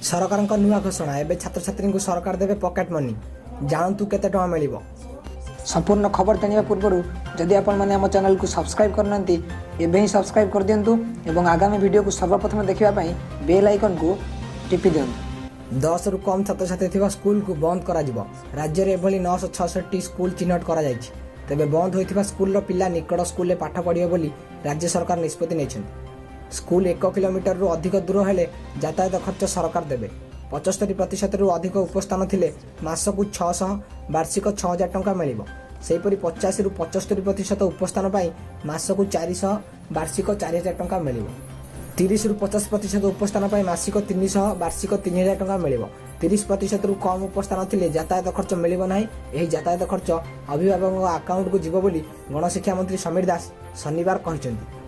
सरकार नुआ घोषणा एवं छात्र छात्री को सरकार देवे पॉकेट मनी जानतु केते टका मिलिबो। संपूर्ण खबर जानिबा पूर्व जदि आपण माने हम चैनल को सब्सक्राइब करनांती एबे ही सब्सक्राइब कर दियंतु एवं आगामी वीडियो को सर्वप्रथम देखिबा पई बेल आइकन को टिपि दियंतु। 10 रु कम छात्र छात्री थिबा स्कूल को बंद करा जिवो। राज्य रे एभली 966 स्कूल चिन्हट करा जायछि। तबे बंद होइथिबा स्कूल रो पिला निकट स्कूल ले पाठ पढियो बोली राज्य सरकार निष्पत्ति नेछन्ति। स्कूल 1 किलोमीटर रु अधिक दूर हेले यातायात खर्च सरकार देबे। 75% रु अधिक उपस्थान थिले मासकु 600 वार्षिक 6000 टंका मिलिबो। सेहीपरि 50 रु 75% उपस्थान पाई मासकु 400 वार्षिक 4000 टंका मिलिबो। 30 रु 50% उपस्थान पाई मासिक 300 वार्षिक 3000 टंका मिलिबो। 30% रु कम उपस्थान थिले यातायात खर्च मिलिबो नाही। एही यातायात खर्च अभिभावक अकाउंट को जिवो बोली गणशिक्षा मंत्री समीर दास शनिवार कहिसंती।